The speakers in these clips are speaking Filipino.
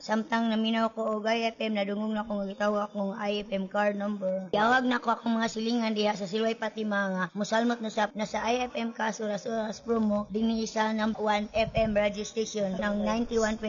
Samtang naminaw ko og IFM nadungog na ko gitawag akong IFM card number. Yawag na ko akong mga silingan diha sa Silway Patima nga musalmot na sa IFM kas oras promo dinhi sa number 1 FM radio station ng 91.9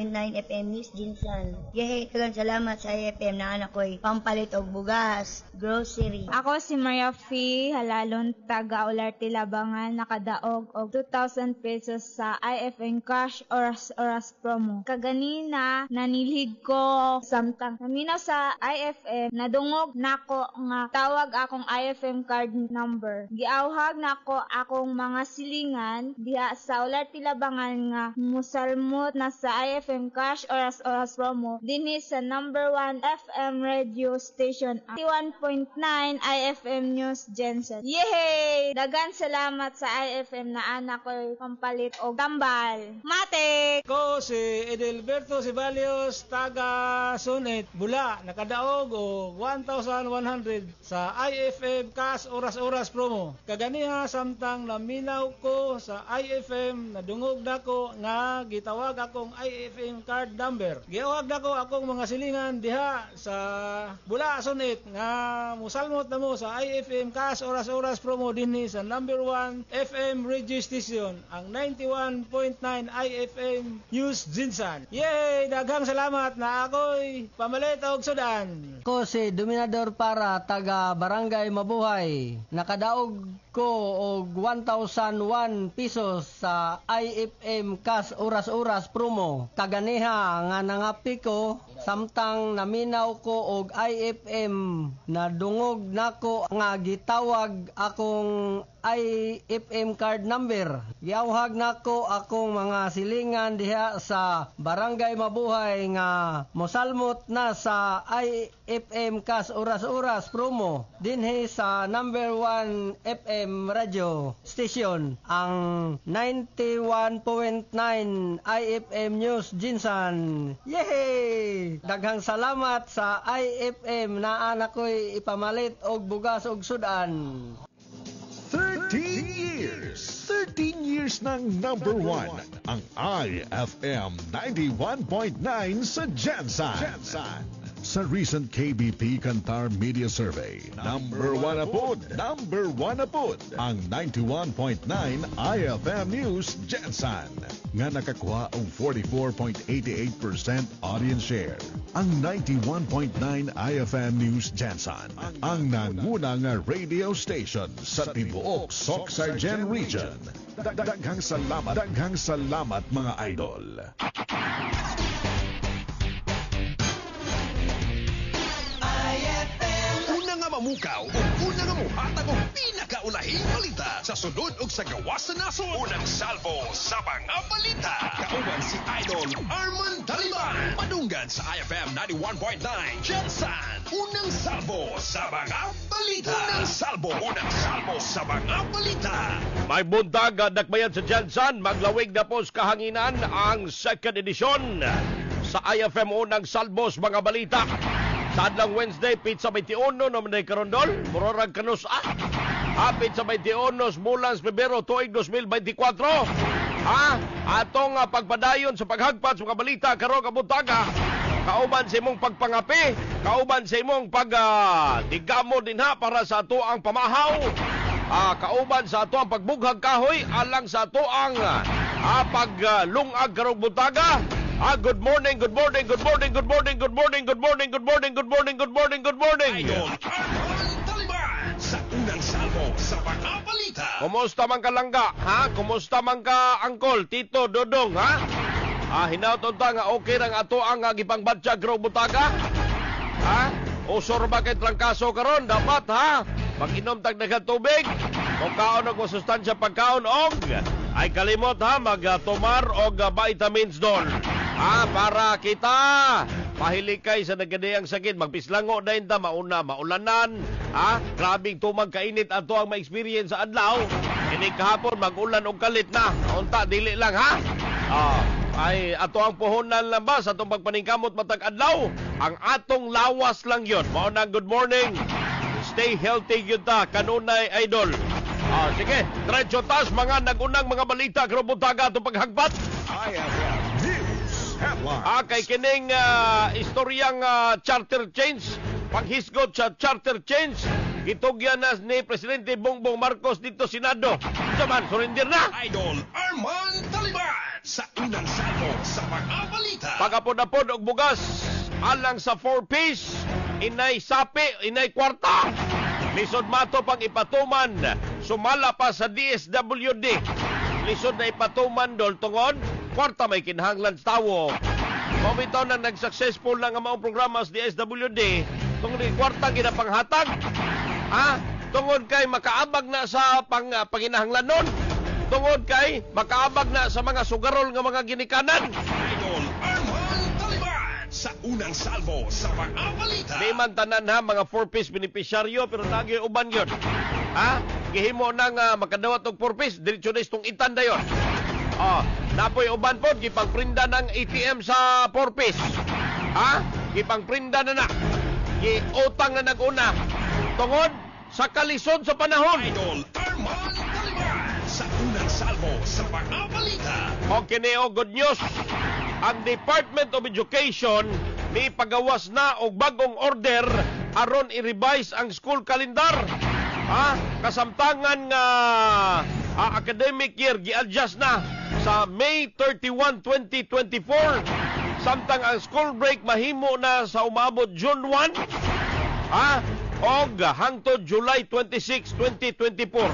FM News Jinsan. Yehey, tagang salamat sa IFM na anak ko'y pampalit og bugas, grocery. Ako si Maria Fee Halalon, taga Olarte Labangan, nakadaog og 2,000 pesos sa IFM cash oras promo. Kaganina nanilhig ko samtang naminaw sa IFM nadungog nako nga tawag akong IFM card number. Giawhag nako akong mga silingan diha sa Olarte Labangan nga musalmot na sa IFM cash oras promo dinhi sa number 1 FM radio station 91.9 IFM News Jensen. Yehey! Dagan salamat sa IFM na anak ko'y pampalit o tambal. Mate! Ko si Edelberto Sibalios, taga Sunet, Bula, nakadaog o 1,100 sa IFM Cash Oras Promo. Kaganiha samtang naminaw ko sa IFM, nadungog nako nga gitawag akong IFM card number. Giawag nako akong mga silingan diha sa Bula, Sunet nga musalmot na mo sa IFM Cash Oras Promo dinhi sa number 1 FM radio station ang 91.9 IFM News Jinsan. Yay! Daghang salamat na ako'y pamalit og sudan. Ko si Dominador Para, taga Barangay Mabuhay. Nakadaog ko og 1,001 pesos sa IFM Cash Oras Promo. Kaganiha nga nangapi ko samtang naminaw ko og IFM nadungog nako nga gitawag akong IFM card number. Giawhag nako akong mga silingan diha sa Barangay Mabuhay nga mosalmot na sa IFM Cash Oras Promo dinhi sa number 1 FM radio station ang 91.9 IFM News Jinsan. Yehey! Daghang salamat sa IFM na anak ko'y ipamalit og bugas og sudan. 13 years ng number 1 ang IFM 91.9 sa Jansan. Sa recent KBP Kantar Media Survey, number 1 na pod ang 91.9 IFM News Jansan nga nakakuha og 44.88% audience share. Ang 91.9 IFM News Jansan ang nanguna nga radio station sa tibuok Soc-Sargen Region. Daghang salamat mga idol. Mamukaw o una nga muhatag o pinakaulahing balita sa sunod o sa gawas sa nason. Unang salvo sa mga balita. Kauban si Idol Arman Taliban. Padunggan sa IFM 91.9 Jansan. Unang salvo sa mga balita. Unang salvo sa mga balita. May buntag dakbayan sa Jansan. Maglawig na po sa kahanginan ang second edition sa IFM Unang Salvo sa mga balita. Sa adlang Wednesday, pizza 21, naman ay karondol, murarag kanus pizza 21, mulang Pebrero, tuig 2024. Atong pagpadayon sa paghagpat sa mga balita, karong kabuntaga, kauban sa imong pagpangapi, kauban sa imong pagdigamo din para sa ato ang pamahaw, kauban sa ato ang pagbughag kahoy, alang sa ato ang paglungag karong buntaga. Good morning. Idol Arman Taliban sa unang salvo sa mga balita. Kumusta man ka langga? Kumusta man ka angkol, tito, dodong, hinauton ta nga okay rang ato ang gipangbatsa grong butaga? Usor ba kay trangkaso karon? Dapat mag-inom tag daghang tubig. Kung kaon og masustansya pagkaon og ay kalimot magtomar og vitamins dol. Para kita pahilikay sa nagadayang sakit, magpislango na inta, maulanan, grabing tumag kainit ato ang ma-experience sa adlaw. Kini kahapon magulan og kalit na, unta dili lang ay ato ang puhunan lang ba sa atong pagpaningkamot matag adlaw, ang atong lawas lang yon. Mao na good morning, stay healthy yun ta, kanunay idol. Sige, diretso tas mga nagunang mga balita, karong buntaga atong paghagpat. IFM News Headlines. Kay kining istoryang charter change, paghisgot sa charter change, gitugyan na ni Presidente Bongbong Marcos dito Senado. Saman, surrender na. Idol Arman Taliban sa unang salvo sa mga balita. Pagapod-apod og bugas, alang sa 4-piece, inay sapi, inay kwarta. Lisod mato pang ipatuman, sumala pa sa DSWD. Lisod na ipatuman dol tungod, kwarta may kinahanglan sa tawo. Mabitaw na nag-successful na nga maong programa sa DSWD, tungod kwarta ginapanghatag. Tungod kay makaabag na sa panginahanglanon. Tungod kay makaabag na sa mga sugarol nga mga ginikanan. Idol Arman Taliban sa unang salvo sa mga balita. Di man tanan ha, mga 4-piece beneficiaryo, pero lagi uban yun. Gihimo nang makadawat og 4-piece, diretsyo na istong itan dayon. Napoy uban po, gipangprinda ng ATM sa 4-piece. Gipangprinda na na. Giutang na nag-una. Tungod sa kalisod sa panahon. Idol Arman Taliban sa unang salvo sa mga balita. O kineo, good news. Ang Department of Education may pagawas na og bagong order aron i-revise ang school calendar. Kasamtangan nga academic year gi-adjust na sa May 31, 2024. Samtang ang school break mahimo na sa umabot June 1. Og hangtod July 26, 2024.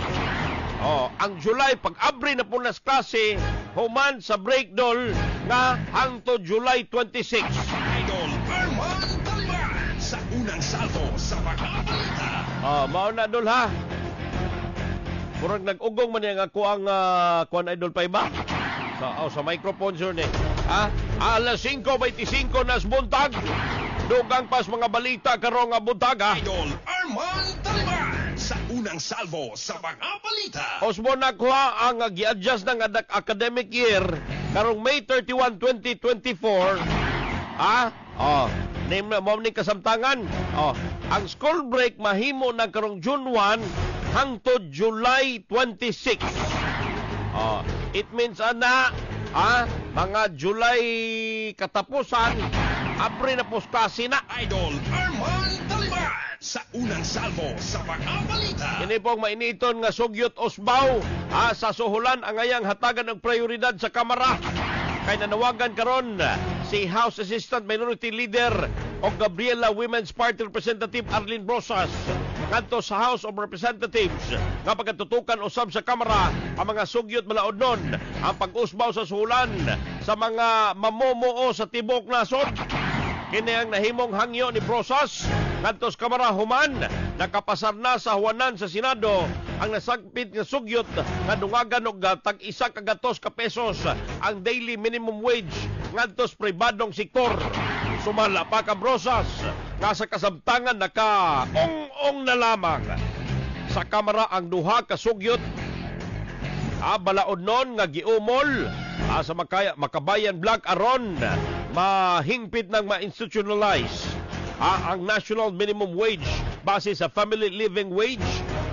Ang July, pag-abri na po nas klase, human sa breakdown nga hangtod July 26. Idol Arman Taliban sa unang salvo sa mga balita. Mao na dol ha. Murag nag-ugong man yang ako ang kuan Idol pa ba? Sa microphone sir ni. Alas 5:25 nas buntag. Dugang pas mga balita karong buntag ha. Idol Arman Taliban sa unang salvo sa mga balita. Osmo na kuha ang gi-adjust ng academic year karong May 31, 2024. Name na mo ni kasamtangan. Ang school break mahimo na karong June 1 hangtod July 26. It means mga July katapusan, April na postasi na. Idol Arman Taliban sa unang salvo sa mga balita. Kini pong mainiton nga sugyot Osbaw sa suhulan ang ayang hatagan ng prioridad sa Kamara. Kay nanawagan karon si House Assistant Minority Leader o Gabriela Women's Party Representative Arlene Brosas ngadto sa House of Representatives nga pagkatutukan usab sa Kamara ang mga sugyot malaod nun ang pag-usbaw sa suhulan sa mga mamumuo sa tibok nasod. Kini ang nahimong hangyo ni Brosas ngadto sa Kamara human nakapasar na sa huwanan sa Senado ang nasagpit nga sugyot nga dungagan og tag 100 ka pesos ang daily minimum wage ngadto sa pribadong sektor. Sumala pa ka Brosas nga sa kasamtangan naka-ong na lamang sa Kamara ang duha ka sugyot. Balaod nun nga giumol sa Makabayan Black aron mahingpit ng ma-institutionalize ang national minimum wage base sa family living wage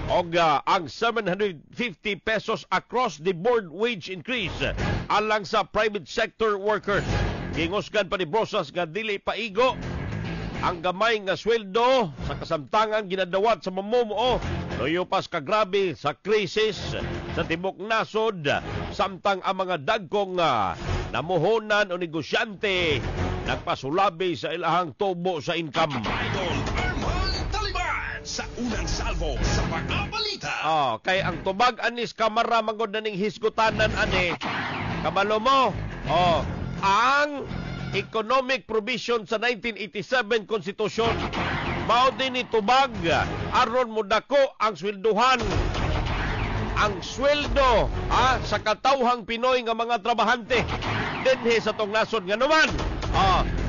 o ang 750 pesos across the board wage increase alang sa private sector workers. Gingusgan pa ni Brosas nga dili paigo ang gamay nga sweldo sa kasamtangan ginadawat sa mamumuo luyo pas kagrabe sa krisis sa tibok nasod samtang ang mga dagkong namuhunan o negosyante nagpasulabi sa ilahang tubo sa income. Idol Arman Taliban sa unang salvo sa mga balita. Kay ang tubag anis Kamara magod na ning hisgutanan ani kabalo mo. Ang economic provision sa 1987 konstitusyon mao din ni tubag aron mo dako ang swelduhan ang sweldo sa katawhang Pinoy nga mga trabahante dinhi sa tong nasod nga naman.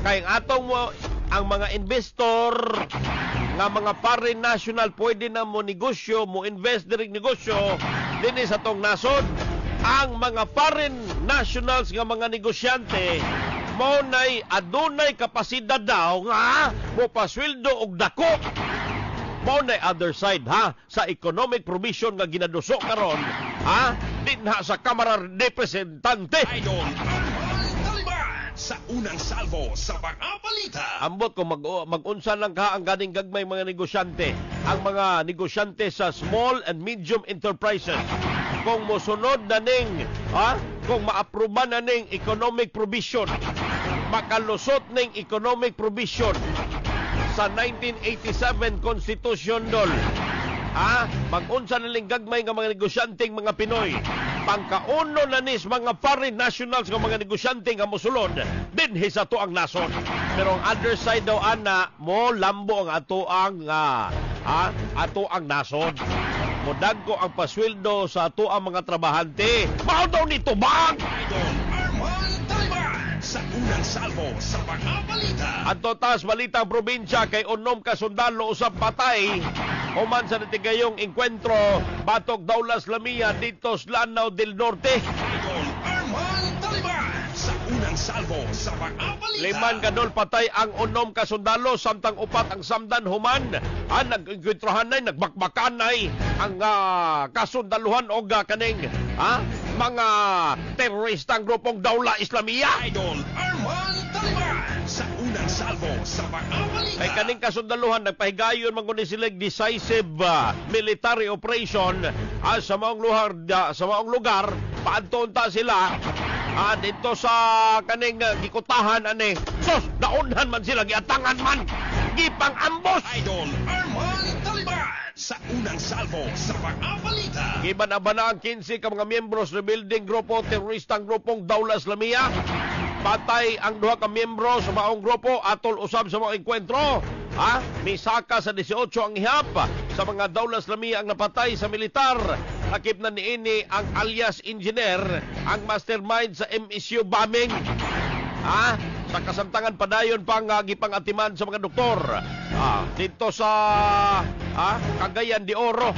Kay atong mo ang mga investor nga mga foreign national pwede na mo negosyo, mo invest direct negosyo dinhi sa tong nasod. Ang mga foreign nationals nga mga negosyante mo nay adunay kapasidad daw nga mo pasweldo og dako. Mo nay other side sa economic provision nga ginaduso karon dinha sa Kamara Representante. Idol Arman Taliban sa unang salvo sa mga balita. Ambot kung mag-unsa lang ka ang ganing gagmay mga negosyante, ang mga negosyante sa small and medium enterprises. Kung mosunod na ning, kung maapruban na ning economic provision, makalusot ning economic provision sa 1987 Constitution dol. Mag-unsa na ling gagmay nga mga negosyanteng mga Pinoy. Pangkauno na nis mga foreign nationals nga mga negosyante nga mosulod dinhi sa ato ang nason. Pero ang underside daw ana mo lambo ang ato ang nason. Modagko ang pasweldo sa ato ang mga trabahante. Mao daw ni tubag. Idol Arman Taliban sa unang salvo sa mga balita. Adto tas balita ang probinsya kay unom ka sundalo usab patay. Human sa natigayong enkwentro batok Daulas Lamia dito sa Lanao del Norte. Idol Arman Taliban sa unang salvo sa mga balita. 5 kadol patay ang unom ka sundalo samtang upat ang samdan human. Nag-enkwentроhan nay nagbakbakanay ang kasundaluhan og kaning mga teroristang grupong Daula Islamia. Idol Arman Taliban sa unang salvo sa mga balita. Kay kaning kasundaluhan nagpahigayon manguni sila decisive military operation sa maong lugar paadton ta sila dito sa kaning gikutahan ani. Sos daunhan man sila giatangan man gipang ambos. Idol Arman Taliban sa unang salvo sa mga balita. Giban-abana ang 15 ka mga miyembros ng building grupo teroristang grupong Daula Islamia. Patay ang 2 ka miyembro sa maong grupo atol usab sa mga enkwentro. Misaka sa 18 ang ihap sa mga Daula Islamia ang napatay sa militar. Nakip na niini ang alias engineer, ang mastermind sa MSU bombing. Sa kasamtangan padayon pang gipangatiman sa mga doktor. Dito sa Cagayan de Oro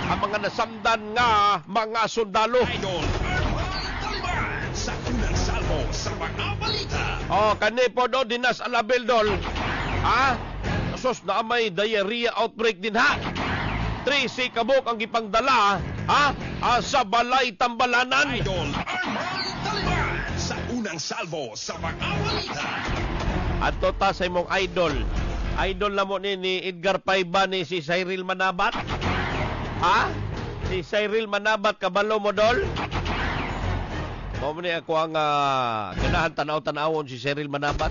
ang mga nasamdan nga mga sundalo. Idol Arman Taliban sa unang salvo sa mga balita. Kani po do dinas Alabel dol. Sos na may diarrhea outbreak din 3 kabuk ang gipangdala sa Balay Tambalanan. Idol Arman Taliban sa unang salvo sa mga balita. Adto ta sa imong idol. Idol na mo ni Edgar Paiba ni si Cyril Manabat. Si Cyril Manabat kabalo mo dol. Mao ni ako ang ganahan tanaw-tanawon si Cyril Manabat.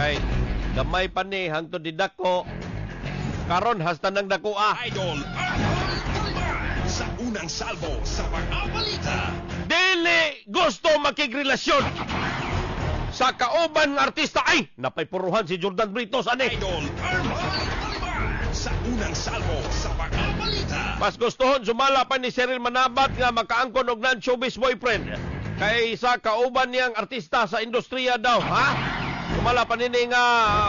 Kay gamay pa ni hangtod didako. Karon hasta nang dakoa. Idol Arman Taliban sa unang salvo sa mga balita. Dili gusto makigrelasyon sa kauban nga artista. Ay, napaypuruhan si Jordan Britos ani. Idol Arman Taliban sa unang salvo sa mga balita. Mas gustohon sumala pa ni Cyril Manabat nga makaangkon og non-showbiz boyfriend kay sa kauban niyang artista sa industriya daw. Sumala pa nini nga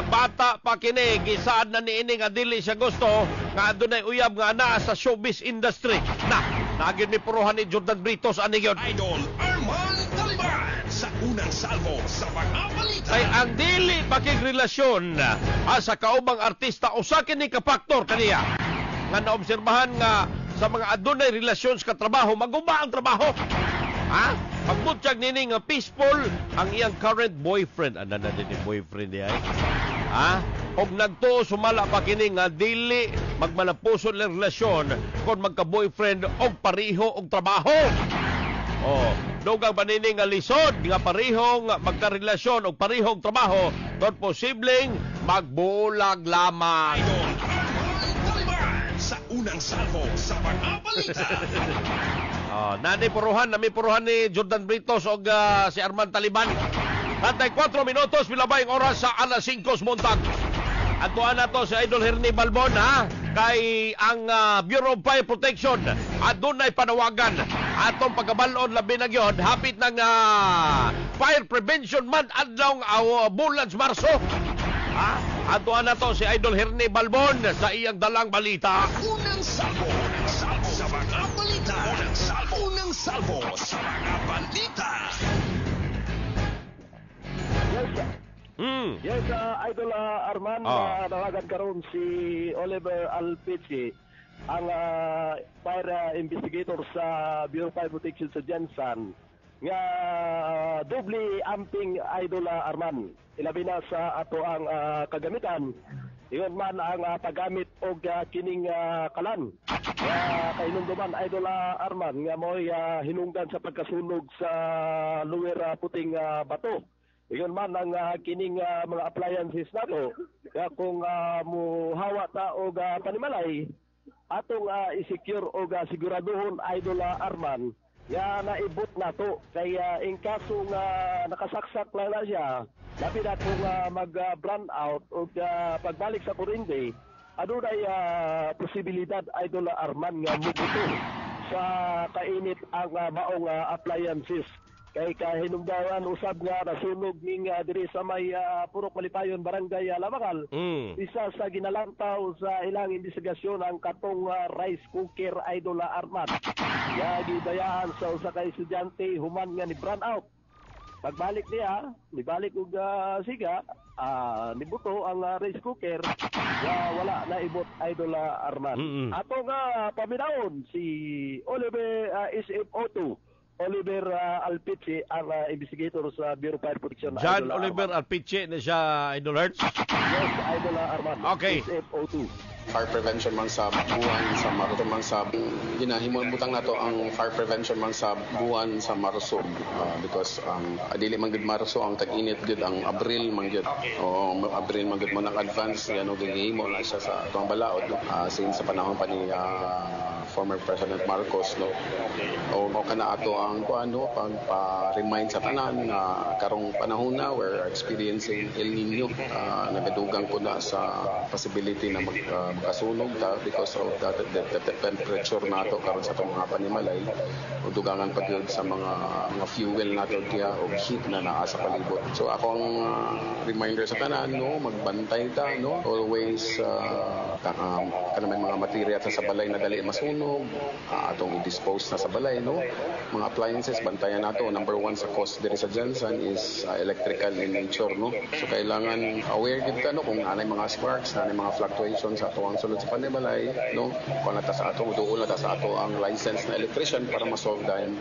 bata pa kini gisaad na niini nga dili siya gusto nga adunay uyab nga ana sa showbiz industry. Nagin ni puruhan ni Jordan Britos ani gyud. Idol Arman Taliban sa unang salvo sa mga balita. Kay ang dili pakigrelasyon sa kaubang artista usa kini ka faktor kaniya nga naobserbahan nga sa mga adunay relasyon sa trabaho maguba ang trabaho. Pagbutyag nini nga peaceful ang iyang current boyfriend. Ano na din yung boyfriend niya? Og nagtuo sumala pa kini nga dili magmalapuson ang relasyon kung magka-boyfriend og pareho og trabaho. Dugang panini nga lisod nga parehong magkarelasyon og parehong trabaho kung posibleng magbulag lamang. Idol Arman Taliban sa unang salvo sa mga balita. Nami puruhan ni Jordan Britos o si Arman Taliban. Hantay 4 minutos, pilabay ang oras sa alas 5 montag. At tuan na to si Idol Hernie Balbon kay ang Bureau of Fire Protection adunay panawagan atong pagkabalon labi na gyud hapit ng Fire Prevention Month adlaw bulan Marso. Atuan na to si Idol Hernie Balbon sa iyang dalang balita. Unang salvo sa mga balita. Unang salvo sa mga balita. Yes, Idol Arman, nawagan karon si Oliver Alpici, ang fire investigator sa Bureau of Fire Protection sa Jensan. nga doble amping Idol Arman. Ilabi na sa ato ang kagamitan. Iyon man ang paggamit og kining kalan. Kainungduman Idol Arman nga mo'y hinungdan sa pagkasunog sa lower puting bato. Iyon man ang kining mga appliances nato. Kaya kung muhawa ta og panimalay, atong i-secure og siguraduhon Idol Arman nga naibot nato. Kaya in kaso nga nakasaksak lang na siya, labi na kung mag-brand out o pagbalik sa kuryente, ano na posibilidad Idol Arman nga mubuto sa kainit ang maong appliances. Kay kahinungdaran usab nga nasunog ning diri sa may Purok Malipayon, Barangay Labacal. Isa sa ginalantaw sa ilang investigasyon ang katong rice cooker Idol Arman. Ya gidayaan sa usa ka estudyante human nga ni brand out. Pagbalik niya, nibalik og siga, nibuto ang rice cooker, wala na ibot Idol Arman. Ato nga paminaon si Oliver SFO2, Oliver Alpici, ang investigator sa Bureau of Fire Protection. John Idol Oliver Arman. Alpici na siya, Idol Hertz? Yes, Idol Arman. Okay. SFO2. Fire prevention man sa buwan sa Marso man sa ginahimong butang nato ang fire prevention man sa buwan sa Marso because adili man gud Marso ang tag-init gud ang Abril man gud Abril man gud man ang advance yan og gihimo na siya sa tuang balaod since sa panahon pa ni former President Marcos o kana ato ang kuano pag-remind sa tanan na karong panahon na we're experiencing El Nino nagadugang ko na sa possibility na makasunog ta because of the temperature nato karon sa itong mga panimalay o dugangan pa gyud sa mga fuel nato diya o heat na naa sa palibot. So ako ang reminder sa tanan magbantay ta always kana may mga material sa balay na dali masunog atong i-dispose na sa balay mga appliances bantayan nato. Number 1 sa cause diri sa Jensen is electrical in nature so kailangan aware gid ka kung anay mga sparks anay mga fluctuations sa ang sulod sa panimalay kung nata sa ato duol nata sa ato ang license na electrician para ma-solve dahil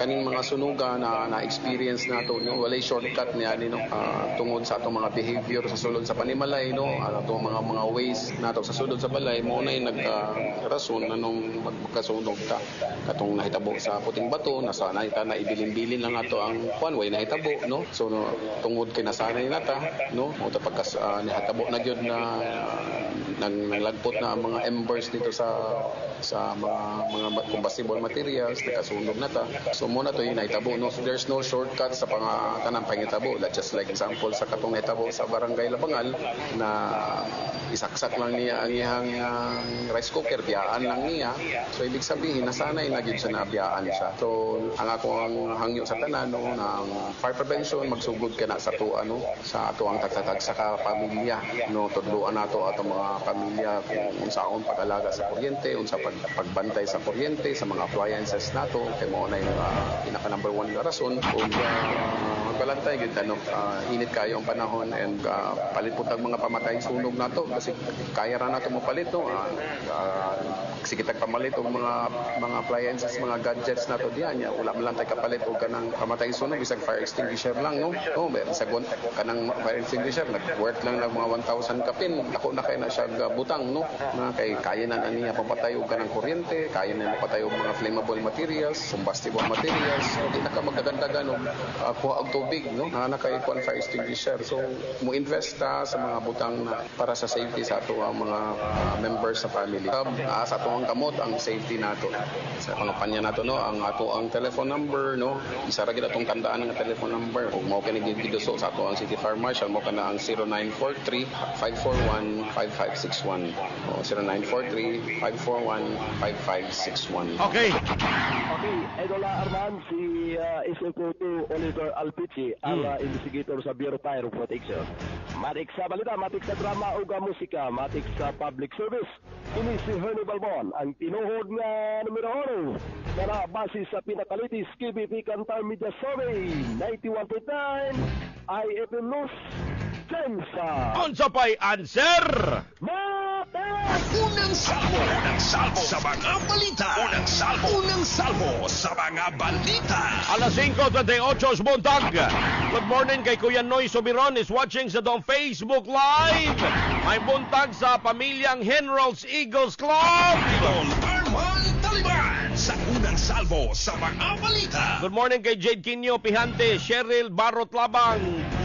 kaning mga sunugan na experience nato walay shortcut niya tungod sa atong mga behavior sa sulod sa panimalay atong mga ways nato sa sulod sa balay mo na nag-rason anong magkasunog ta katong nahitabo sa puting bato nasanay ta na ibilin-bilin lang ato ang way nahitabo so tungod kay nasanay nata o pagkas nahitabo na gyud na naglagpot na mga embers dito sa mga combustible materials nakasunog na ta. So muna to yung nahitabo so there's no shortcut sa tanang pangitabo. Just like example sa katong nahitabo sa Barangay Labangal na isaksak lang niya ang iyang rice cooker, biyaan lang niya. So ibig sabihin nasanay na gyud siya na biyaan siya. So ang ako ang hangyo sa tanan ng fire prevention magsugod ka na sa sa ato ang tagtatag sa pamilya tudluan nato ato mga pamilya kung unsaon pag-alaga sa kuryente, unsa pagbantay sa kuryente sa mga appliances nato kay mo na yung pinaka number 1 na rason ug magbalantay gid init kayo ang panahon and palit pud mga pamatay sunog nato kasi kaya ra nato mo palit sige tag pamalit og mga appliances mga gadgets nato diyan wala man lang tay kapalit og kanang pamatay sunog bisag fire extinguisher lang bisag kanang fire extinguisher nag-worth lang mga 1,000 kapin ako na kay na siya butang na kay kaya na niya papatay og kanang kuryente kaya na mapatay og mga flammable materials combustible materials di na ka magdagandagan og kuha og tubig na kay fire extinguisher so mo invest sa mga butang para sa safety sa ato ang mga members sa family sa ato ang kamot ang safety nato sa pangapanya nato ang ato ang telephone number isa ra gid atong tandaan nga telephone number ug mao kini gid sa ato ang City Fire Marshal mo kana ang 0943-541-5561 o 0943-541-5561. Okay, Idol Arman, si SFO2 Oliver Alpici, ang investigator sa Bureau of Fire Protection. Matik sa balita, matik sa drama o musika, matik sa public service. Ini si Hernie Balbon, ang tinuhod nga numero 1 na base sa pinakalitis KBP Kantar Media Survey 91.9 IFM News Jensa. unsa pay answer? Mate! Unang salvo sa mga balita. Unang salvo sa mga balita. Alas 5:28 buntag. Good morning kay Kuya Noy Sobiron is watching sa doong Facebook Live. May buntag sa pamilyang Henrolls Eagles Club. Idol Arman Taliban sa unang salvo sa mga balita. Good morning kay Jade Quinio Pihante, Cheryl Barot Labang,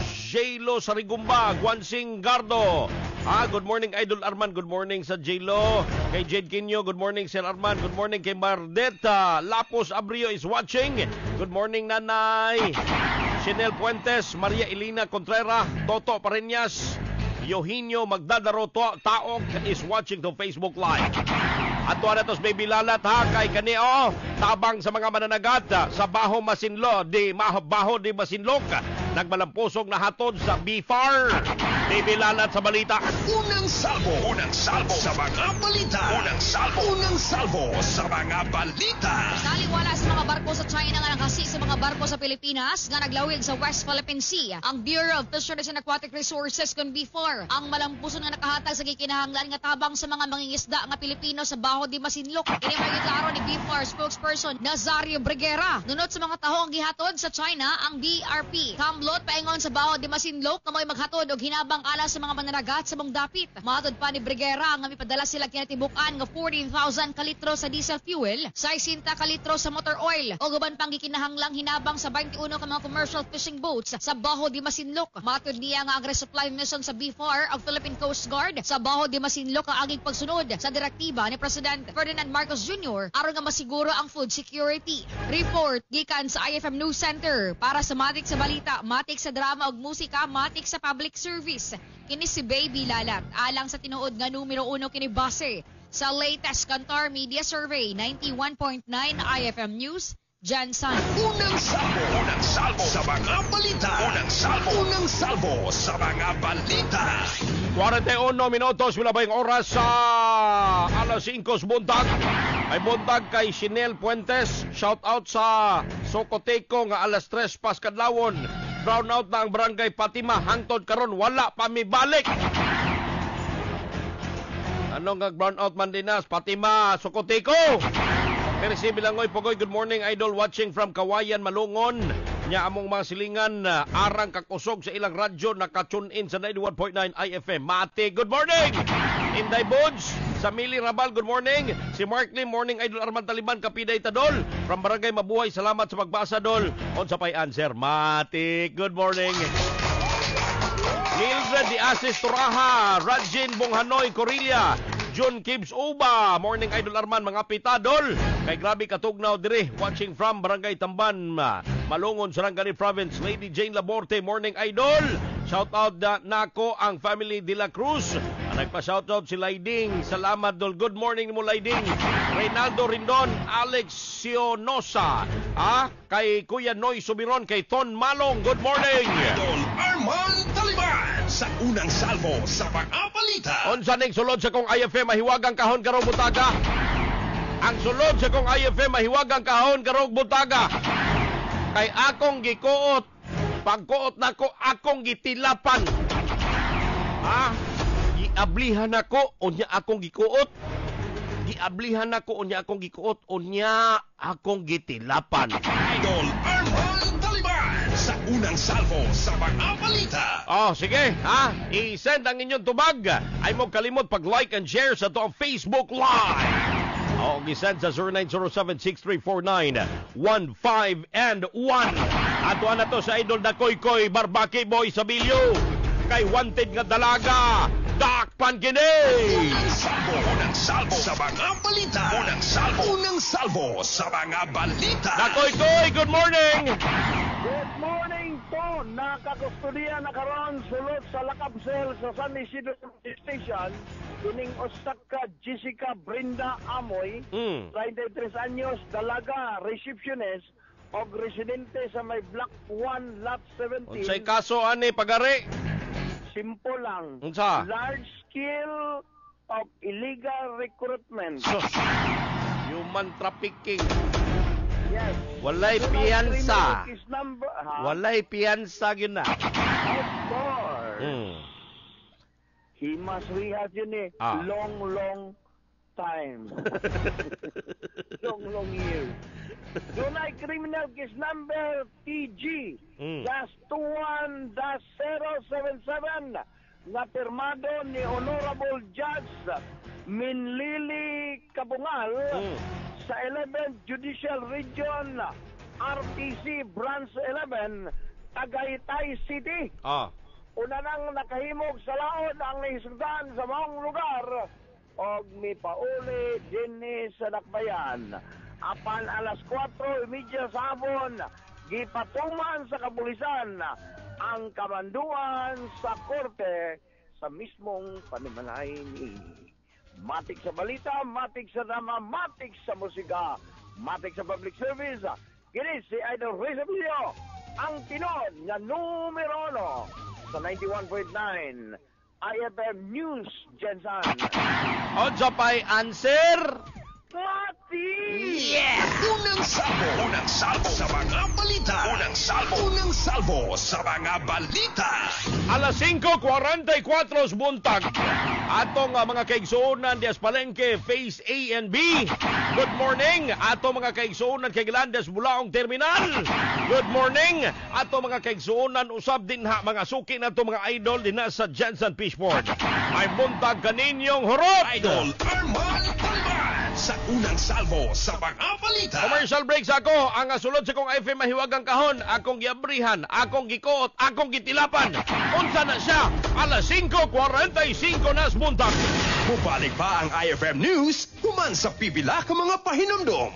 Jaylo Sarigumba, Guansing Gardo. Good morning Idol Arman, good morning sa Jaylo. Kay Jade Quinio, good morning Sir Arman, good morning kay Mardeta Lapos Abrio is watching. Good morning Nanay. Chanel Puentes, Maria Elena Contreras, Toto Pareñas, Eugenio Magdadaro Taog is watching to Facebook Live. At tuwa na tos baby lalat ha kay kanio tabang sa mga mananagat sa Baho Masinlo di Masinlok nagmalampusog na hatod sa BFAR. Baby lalat sa balita. Unang salvo sa mga balita. Unang salvo sa mga balita. Taliwala sa mga barko sa China nga nakasi sa mga barko sa Pilipinas nga naglawig sa West Philippine Sea. Ang Bureau of Fisheries and Aquatic Resources kon BFAR ang malampuson nga nakahatag sa gikinahanglan nga tabang sa mga mangingisda nga Pilipino sa Baho di Masinlok. Kini may giklaro ni BFAR spokesperson Nazario Briguera. Nunot sa mga taho ang gihatod sa China ang BRP. Kamlot paingon sa Baho di Masinlok nga may maghatod og hinabang alas sa mga mananagat sa mong dapit. Matod pa ni Briguera nga mipadala sila kinatibukan nga 14,000 kalitro sa diesel fuel, 60 kalitro sa motor oil o guban pang gikinahanglang hinabang sa 21 ka mga commercial fishing boats sa Baho di Masinlok. Matod niya nga ang resupply mission sa BFAR of Philippine Coast Guard sa Baho di Masinlok ang aging pagsunod sa direktiba ni President Ferdinand Marcos Jr. aron nga masiguro ang food security. Report gikan sa IFM News Center para sa Matik sa Balita, Matik sa Drama ug Musika, Matik sa Public Service. Kini si Baby Lalat alang sa tinuod nga numero 1 kini base sa latest Kantar Media Survey 91.9 IFM News. Jansan. Unang salvo sa mga balita. Unang salvo sa mga balita. 41 minutos wala ba yung oras sa alas 5 buntag. Ay buntag kay Chanel Puentes. Shout out sa Socoteco nga alas 3 pas kadlawon. Brown out na ang Barangay Fatima. Hangtod karon wala pa mi balik. Anong nga brown out man dinas? Fatima, Socoteco. Perisibi lang ngoy Pogoy, good morning Idol watching from Kawayan, Malungon. Nya among mga silingan arang kakusog sa ilang radyo nakatune in sa 91.9 IFM. Mate, good morning! Inday Bodge, sa Mili Rabal, good morning. Si Mark Lim, morning Idol Arman Taliban, Kapiday Tadol. From Barangay Mabuhay, salamat sa pagbasa Dol. On sa pay answer, Mate, good morning. Mildred Di Asis Turaha, Rajin Bonghanoy, Corilla. John Gibbs Uba, morning Idol Arman, mga pitadol. Kay grabe katugnaw diri, watching from Barangay Tamban, Malungon, Sarangani Province. Lady Jane Laborte, morning Idol. Shout out nako ang family de la Cruz. Nagpa-shout out si Laiding. Salamat dol. Good morning mo Laiding. Reynaldo Rindon, Alex Sionosa. Kay Kuya Noy Subiron, kay Ton Malong. Good morning. Idol Arman Taliban sa unang salvo sa mga balita. Unsa ning sulod sa kong IFM mahiwagang kahon karong butaga? Ang sulod sa kong IFM mahiwagang kahon karong butaga. Kay akong gikuot, pagkuot nako akong gitilapan. Giablihan ako unya akong gikuot. Giablihan ako unya akong gikuot unya akong gitilapan. Idol Arman Taliban sa unang salvo sa mga balita. Sige, i-send ang inyong tubag. Ay mo kalimot pag-like and share sa to ang Facebook Live. I-send sa 0907-6349-15 Ato na to sa Idol na Koy Barbaki Boy Sabilio. Kay wanted nga dalaga, dakpan kini. Unang salvo sa mga balita. Unang salvo sa mga balita. Na Koy, good morning. Good morning po. Nakakustodiya na karon sulod sa Lakabsel sa San Isidro Station. Kining Osaka Jessica Brenda Amoy, 33 anyos, dalaga, receptionist, o residente sa may Block 1, Lot 17. Unsay kaso ani pagari? Simple lang. Unsa? Large scale of illegal recruitment. Human trafficking. Yes. Walay piyansa. Number, walay piyansa gyud na. Of course. Himas-rihas yun eh. Long time. long years. Dunay criminal case number TG +21-077 na pirmado ni Honorable Judge Minlili Kabungal sa 11th Judicial Region RTC Branch 11 Tagaytay City. Una nang nakahimog sa laon ang nahisugdan sa maong lugar og mipauli dinhi sa Dakbayan. Apan alas 4:30 sa hapon, gipatuman sa kapulisan ang kamanduan sa korte sa mismong panimalay ni. Matik sa balita, matik sa drama, matik sa musika, matik sa public service. Kini si Idol Reza Video, ang tinod nga numero 1 sa 91.9 IFM News Jensen. Onsa pay answer? Mati! Yeah! Unang salvo sa mga balita. Unang salvo sa mga balita. Alas 5:44 buntag. Atong mga kaigsuonan dias Palengke Phase A and B. Good morning ato mga kaigsuonan kay Glandes Bulaong Terminal. Good morning ato mga kaigsuonan usab dinha mga suki nato mga idol dinha sa Jensen Fishport. May buntag kaninyong hurot. Idol Arman Taliban sa unang salvo sa mga balita. Commercial breaks ako. Ang sulod sa kong FM mahiwagang kahon. Akong giabrihan, akong gikuot, akong gitilapan. Unsa na siya? Alas 5:45 na buntag. Mubalik pa ang IFM News human sa pipila ka mga pahinumdom.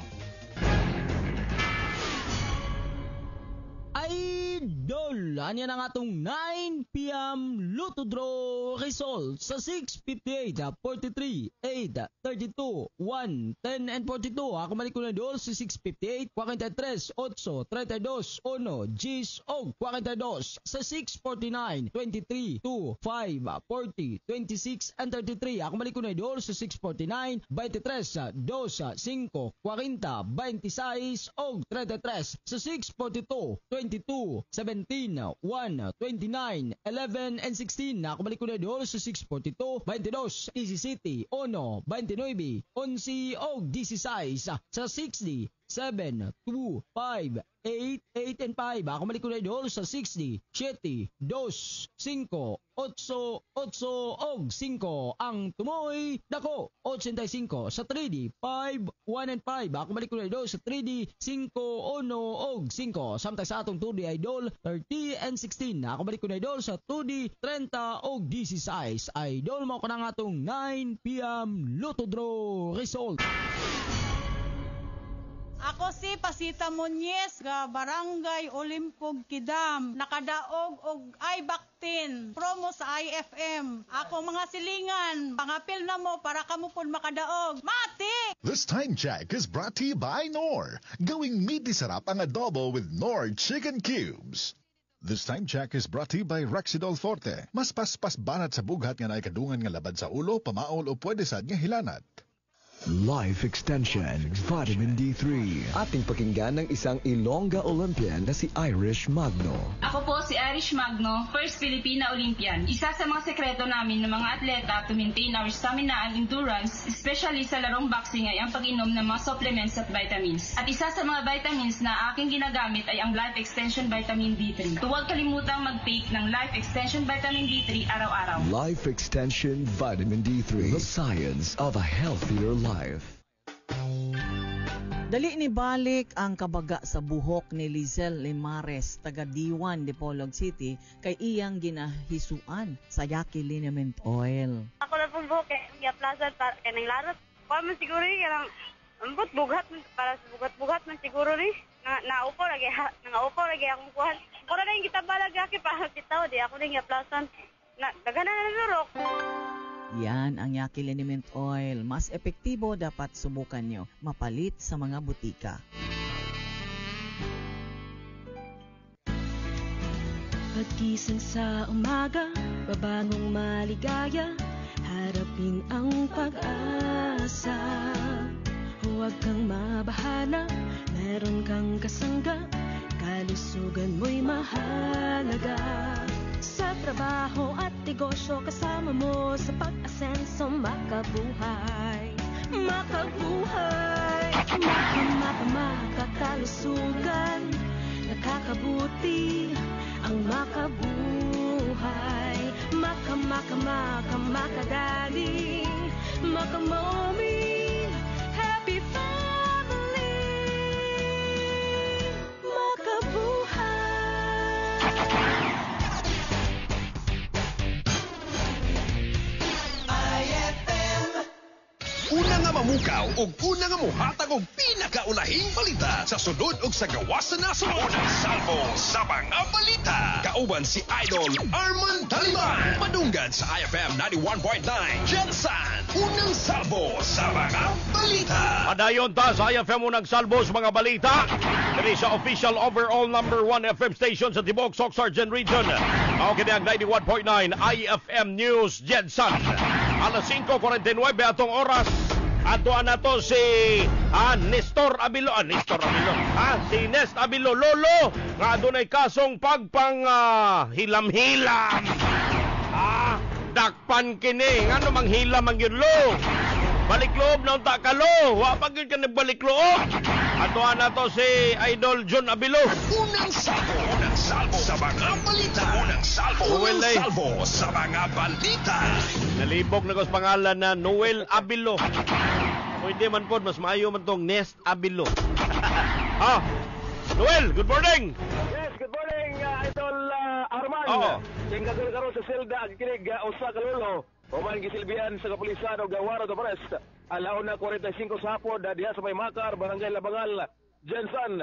Idol, anya na nga itong 9 p.m. Lotto Draw results sa 6:58, 43, 8, 32, 1, 10, and 42. Ako mali ko na doon sa 6:58, 43, 8, 32, 1, G's, og 42. Sa 6:49, 23, 2, 5, 40, 26, and 33. Ako mali ko na doon sa 6:49, 23, 2, 5, 40, 26, og 33. Sa 6:42, 22, 17, 1, 29, 11, and 16. Nakabalik ko na doon sa 6:42, 22, 17, 1, 29, 11, o 16. Sa 60, 7, 2, 5, 8, and 5. Ako mali ko na doon sa 60, 7, 2, 5, 8, og 5. Ang tumoy dako, 85. Sa 3D, 5, 1, and 5. Ako mali ko na doon sa 3D, 5, 1, og 5. Samtang sa atong 2D Idol, 30 and 16. Ako mali ko na doon sa 2D, 30 og 16. Idol mo ko na nga itong 9 p.m. Lotto Draw result. Ako si Pasita Muñez ga Barangay Olimpog Kidam, nakadaog og Ibactin promo sa IFM. Ako mga silingan, pangapil na mo para kamo pud makadaog. Mati! This time check is brought to you by Knorr. Gawing meaty sarap ang adobo with Knorr Chicken Cubes. This time check is brought to you by Rexidol Forte. Mas paspas banat sa bughat nga naikadungan nga labad sa ulo, pamaol o pwede sad nga hilanat. Life Extension Vitamin D3. Ating pakinggan ng isang Ilongga Olympian na si Irish Magno. Ako po si Irish Magno, first Filipina Olympian. Isa sa mga sekreto namin ng mga atleta to maintain our stamina and endurance, especially sa larong boxing, ay ang pag-inom ng mga supplements at vitamins. At isa sa mga vitamins na aking ginagamit ay ang Life Extension Vitamin D3. Huwag kalimutang mag-take ng Life Extension Vitamin D3 araw-araw. Life Extension Vitamin D3. The science of a healthier life. Dali ni balik ang kabaga sa buhok ni Lizel Limares, taga D1 Dipolog City, kay iyang ginahisuan sa Yaki Liniment Oil. Ako na pong buhok kay Plaza para kay nang larot. Para man siguro kanang ambot bugat para sa bugat-bugat man siguro ri. Naupo lagi akong kuhan. Ako na yung gitabalag Yaki para bitaw di ako ning Plaza. Dagana na nurok. Yan ang Yaki Liniment Oil. Mas epektibo, dapat subukan nyo. Mapalit sa mga butika. Pagkising sa umaga, babangong maligaya, harapin ang pag-asa. Huwag kang mabahala, meron kang kasangga, kalusugan mo'y mahalaga. Sa trabaho at negosyo, kasama mo sa pag-asenso, makabuhay. Makabuhay. Makakalusugan, nakakabuti ang makabuhay. Makadali, makamami, happy family. Makabuhay. Una nga mamukaw ug una nga mohatag og pinakaulahing balita sa sudod ug sa gawas sa nason. Unang salvo sa mga balita. Kauban si Idol Arman Taliban. Madunggan sa IFM 91.9 Jensen. Unang salvo sa mga balita. Padayon ta sa IFM unang salvo sa mga balita. Diri sa official overall number 1 FM station sa Tibok Sargent Region. Mao kini ang 91.9 IFM News Jensen. Alas 5:49 atong oras. Atoan na to si Nestor Abilo. Si Nest Abilo Lolo nga adunay kasong hilam-hilam. Dakpan kini. Ngano manghilam ang yun lo? Balik loob na unta ka lo. Wa pa gyud ka nagbalik loob. Atoan na to si Idol John Abilo. Unang salvo sa mga balita. Unang salvo sa mga balita. Nalibog na ko sa pangalan na Noel Abilo. Pwede man po, mas maayo man tong Nest Abilo. Noel, good morning! Yes, good morning, Idol Arman. Yung gagawin sa selda, ang kinig, usa kalolo. Uman gisilbihan sa kapulisan o Gawaro de Forest. Alaon na 45 sa hapon, diha sa May Makar, Barangay Labangal, Jensen.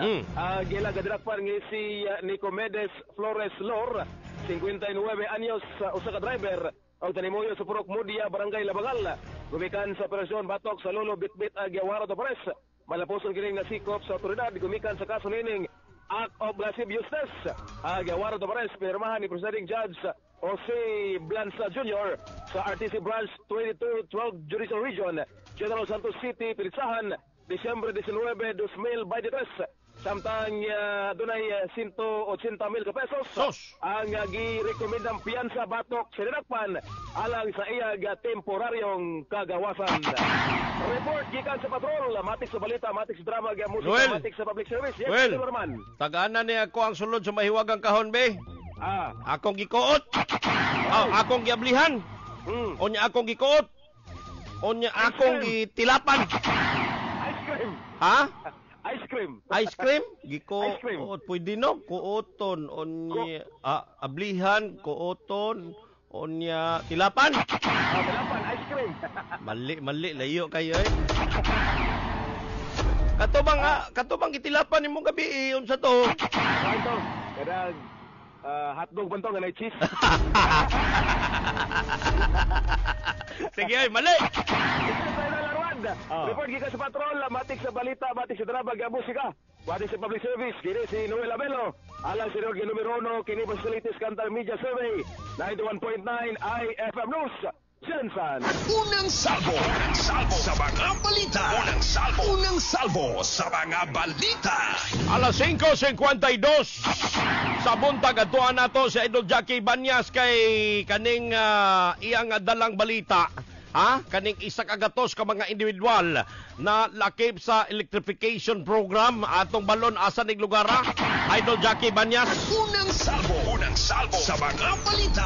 Gila gadrakpan ng si Nicomedes Flores Lor, 59 anyos, usa ka driver. Ang tanimuyo sa Purok Mudia, Barangay Labangal. Gumikan sa operasyon batok sa Lolo Bitbit Gawaro de Forest. Malapuson kining nasikop sa otoridad, gumikan sa kaso nining Act of Lasciviousness. Gawaro de Forest, pirmahan ni Presiding Judge Jose Blanza Jr. sa RTC Branch 2212 Judicial Region, General Santos City, Pilitsahan, Disyembre 19, 2023. Samtang dunay 180,000 pesos ang gi-recommendang piyansa batok sa dinakpan alang sa iyag temporaryong kagawasan. Report gikan sa patrol, matik sa balita, matik sa drama, musika, matik sa public service. Yes, Norman. Tagaan ni ako ang sulod sa mahiwagang kahon, be. Akong gikuot. Akong giablihan. Onya akong gikuot. Onya akong gitilapan. Ice cream. Ice cream. Ice cream? Gikuot. Pwede no? Kuoton. Onya ablihan. Kuoton. Onya tilapan. Tilapan. Ice cream. Mali. Layo kayo eh. Katubang gitilapan ni mong gabi. Unsa to? Ito. Kada hotdog bantong nga na cheese. Sige ay, mali. Report gikan sa patrol, matik sa balita, matik sa drama, musika, matik sa public service. Kini si Noel Abelo, alang si Norge numero 1, kini Facilities Cantal Media Survey, 91.9 IFM News, Jensen. Unang salvo sa mga balita. Unang salvo sa mga balita. Alas 5:52 sa buntag atuan nato si Idol Jackie Banyas kay kaning iyang dalang balita. Kaning isa kagatos ka mga individual na lakip sa electrification program atong balon asa ning lugar. Idol Jackie Banyas. Unang salvo sa mga balita.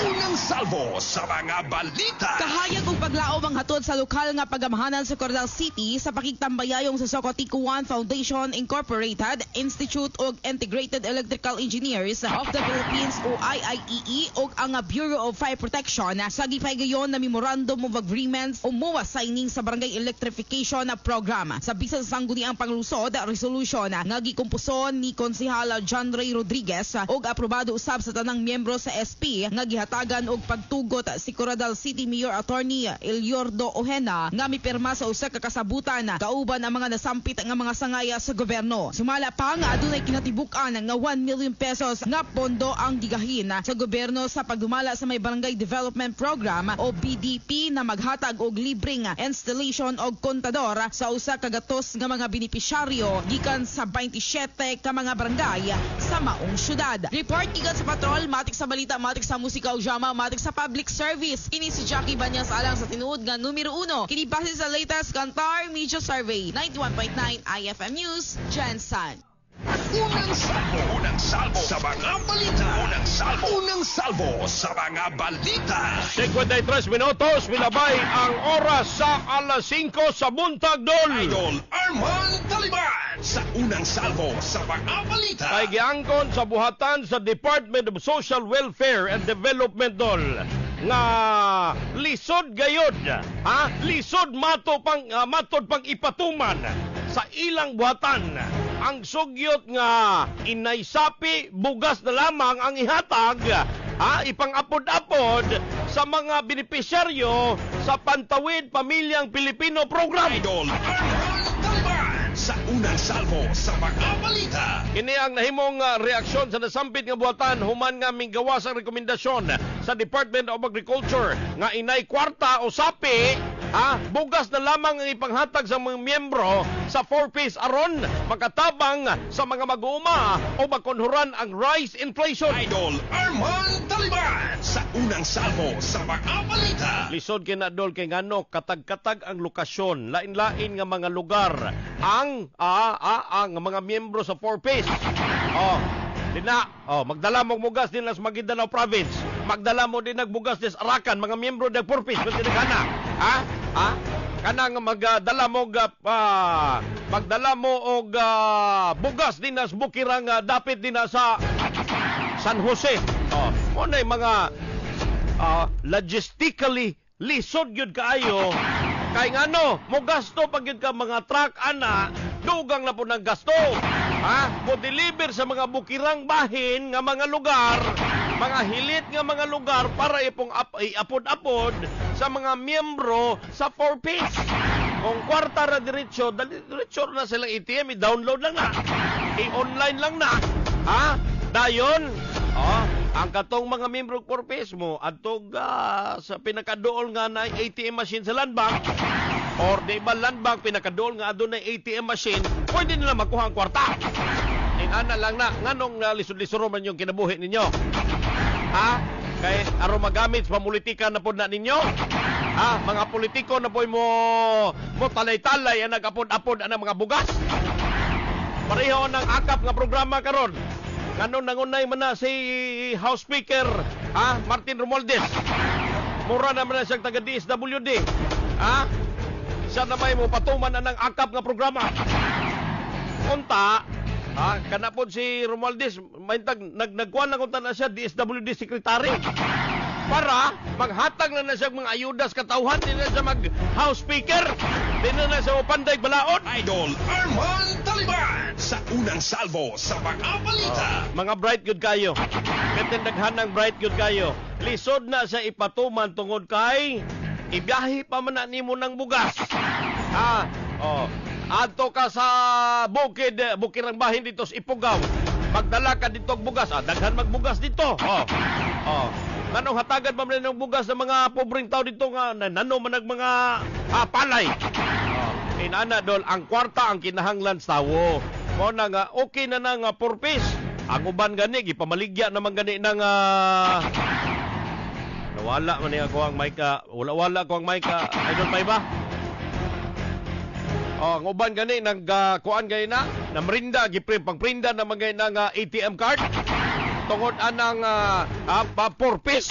Unang salvo sa mga balita. Kahayag og paglaom ang hatod sa lokal nga pagamahanan sa Coronel City sa pakigtambayayong sa Socotico One Foundation Incorporated, Institute of Integrated Electrical Engineers of the Philippines o IIEE ug ang Bureau of Fire Protection sa gipaygayon na Memorandum of Agreements o MOA signing sa Barangay Electrification Program. Sa bisa sa sangguniang panglusod, resolution nga gikomposon ni Konsehal John Ray Rodriguez ug aprobado usab sa tanang miyembro sa SP nga gihatagan og pagtugot si Coronel City Mayor Attorney Eliordo Ojena nga mipirma sa usa ka kasabutan kauban ang mga nasampit nga mga sangaya sa gobyerno. Sumala pa nga adunay kinatibukan nga 1 million pesos nga pondo ang gigahin sa gobyerno sa pagdumala sa may Barangay Development Program o BDP na maghatag og libreng installation og kontador sa usa ka gatos nga mga benepisyaryo gikan sa 27 ka mga barangay sa maong syudad. Report Bigat sa patrol, matik sa balita, matik sa musika o drama, matik sa public service. Kini si Jackie Banyas alang sa tinuod nga numero 1. Kini base sa latest Kantar Media Survey. 91.9 IFM News, Jensen. Unang salvo sa mga balita. Unang salvo sa mga balita. 53 minutos, milabay ang oras sa alas 5 sa buntag dol. Idol Arman Taliban sa unang salvo sa mga balita. Kay giangkon sa buhatan sa Department of Social Welfare and Development dol nga lisod gayod, lisod matod pang ipatuman sa ilang buhatan ang sugyot nga inaysapi bugas na lamang ang ihatag ipang-apod-apod sa mga benepisyaryo sa Pantawid Pamilyang Pilipino Program. Idol Arman Taliban sa unang salvo sa mga balita. Kini ang nahimong reaksyon sa nasampit nga buhatan human nga minggawas ang rekomendasyon sa Department of Agriculture nga inay kwarta o sapi bugas na lamang ang ipanghatag sa mga miyembro sa 4-piece aron makatabang sa mga mag-uuma o makonhuran ang rise inflation. Idol Arman Taliban sa unang salvo sa mga balita. Lisod kinadol kay ngano katag-katag ang lokasyon, lain-lain nga mga lugar ang mga miyembro sa 4-piece. Magdala mo mugas din sa Maguindanao Province. Magdala mo din nagbugas din sa Arakan, mga miyembro ng 4-piece. Kanang magdala mo og bugas din sa Bukirang dapit din sa San Jose. Muna mga logistically lisod yun kaayo. Kay ngano, mo gasto pag yun ka mga truck ana, dugang na po ng gasto. Mo deliver sa mga bukirang bahin nga mga lugar, mga hilit nga mga lugar para iapod-apod sa mga miyembro sa 4-piece. Kung kwarta ra diretso na silang ATM, i-download lang na. I-online lang na. Dayon, ang katong mga miyembro 4-piece mo adtog sa pinakadool nga na ATM machine sa Land Bank or di ba Land Bank pinakadool nga adun na ATM machine, pwede nila makuha ang kwarta. Ana lang na nganong lisod-lisod man yung kinabuhi ninyo. Kay aron magamit sa pamulitika na pod na ninyo. Mga politiko na po'y mo talay-talay ang nag-apod-apod ang mga bugas. Pareho ng akap nga programa karon. Ngano nangunay man na si House Speaker Martin Romualdez. Mura naman na siyang taga DSWD. Siya na may mo patuman na ng akap nga programa. Unta, kanapon si Romualdez, nagkuhan lang unta na siya DSWD Secretary. Para maghatag na siya mga ayudas katauhan, din na siya mag-House Speaker, din na siya upanday balaod. Idol Arman Taliban sa unang salvo sa mga balita. Mga bright good kayo. Katindaghan ng bright good kayo. Lisod na siya ipatuman tungod kay ibiyahe pa man na nimo ng bugas. Adto ka sa bukirang bahin dito sa Ipugaw. Magdala ka dito og bugas. Daghan magbugas dito. Nanong hatagan pa man ng bugas sa mga pobreng tao dito nga nano man ng mga palay. Inana dol ang kwarta ang kinahanglan sa tawo. Mo na nga okay na nga 4-piece. Ang uban gani gipamaligya naman gani nang nawala man niya ko ang mic. Wala ko ang mic. Idol pa ba? Ang uban gani nagkuan gani na namrinda pangprinda naman gani ng ATM card tungod anang 4-piece.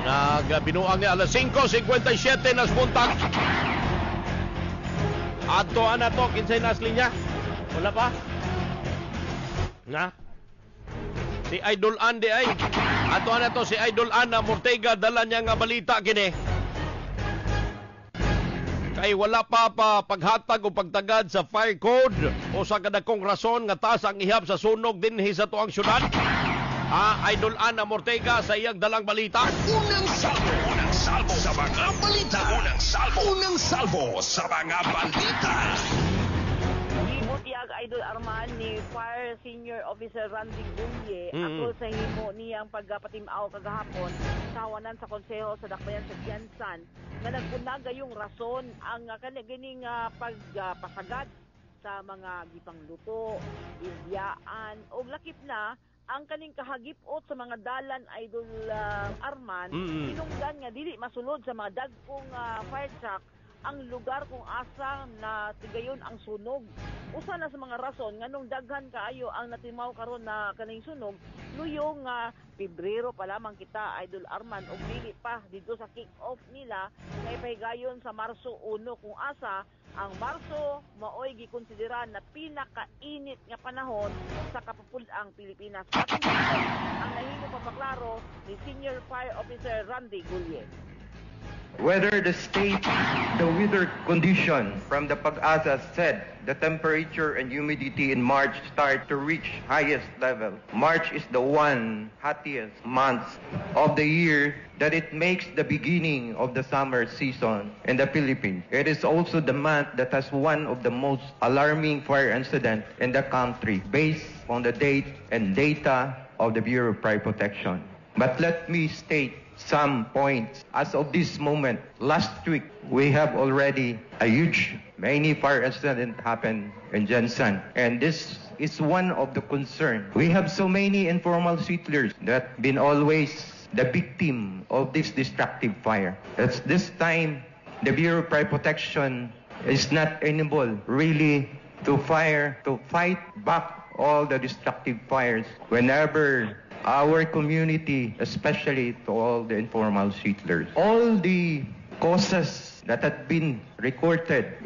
Nagbinuang niya alas 5:57 na buntag. Ato ana to kinsay nas linya? Wala pa? Si Idol Andy ay. Ato ana to si Idol Ana Mortega dala niya nga balita kini. Kay wala pa paghatag o pagtagad sa fire code o sa kadakong rason nga taas ang ihap sa sunog dinhi sa tuang syudad. Idol Ana Mortega sa iyang dalang balita. Unang salvo sa mga balita. Unang salvo sa mga balita. Gibutiyag Idol Arman ni Fire Senior Officer Randy Gulye ako sa himo niyang pagpatimaw kagahapon sa hawanan sa konseho sa Dakbayan sa Tiansan nga nagpunaga yung rason ang kanilang pagpasagad sa mga gipang luto, bibyaan o lakip na ang kaning kahagipot sa mga dalan Idol Arman hinungdan nga dili masulod sa mga dagkong fire truck ang lugar kung asa na tigayon ang sunog. Usa na sa mga rason nganong daghan kaayo ang natimaw karon na kaning sunog luyong Pebrero pa lamang kita Idol Arman og dili pa dito sa kick-off nila nga ipahigayon sa Marso 1 kung asa ang Marso maoy gikonsidera na pinakainit nga panahon sa kapupul-ang Pilipinas. Ang nahimo papaklaro ni Senior Fire Officer Randy Gulye. Whether the state, the weather condition from the Pag-asa said the temperature and humidity in March start to reach highest level. March is the hottest month of the year that it makes the beginning of the summer season in the Philippines. It is also the month that has one of the most alarming fire incidents in the country based on the date and data of the Bureau of Fire Protection. But let me state some points. As of this moment, last week, we have already many fire incidents happened in Jensen. And this is one of the concerns. We have so many informal settlers that been always the victim of this destructive fire. At this time, the Bureau of Fire Protection is not able really to fight back all the destructive fires whenever our community, especially to all the informal settlers. All the causes that have been recorded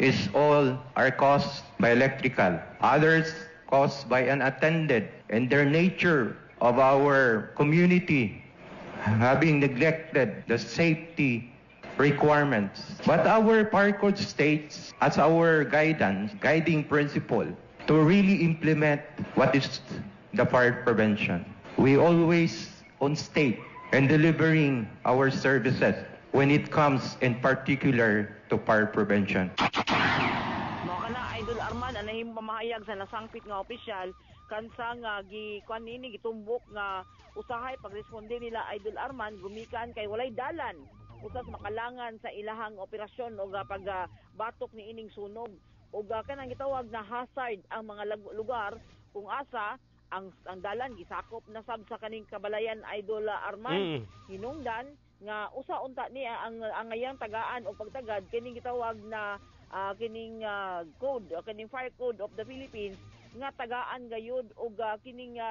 are caused by electrical. Others caused by unattended, and their nature of our community having neglected the safety requirements. But our fire code states as our guiding principle to really implement what is the fire prevention. We always on state and delivering our services when it comes in particular to fire prevention. Mao kana Idol Arman anahim pamahayag sa nasangpit nga opisyal kansa nga gitumbok nga usahay pagresponde nila Idol Arman gumikan kay walay dalan usas makalangan sa ilahang operasyon o pagbatok ni ining sunog o kanang gitawag na hazard ang mga lugar kung asa ang dalan gisakop na sab sa kaning kabalayan Idol Arman hinungdan nga usa unta ni ang ngayang tagaan o pagtagad kining gitawag na kining code o kining fire code of the Philippines nga tagaan gayud og kining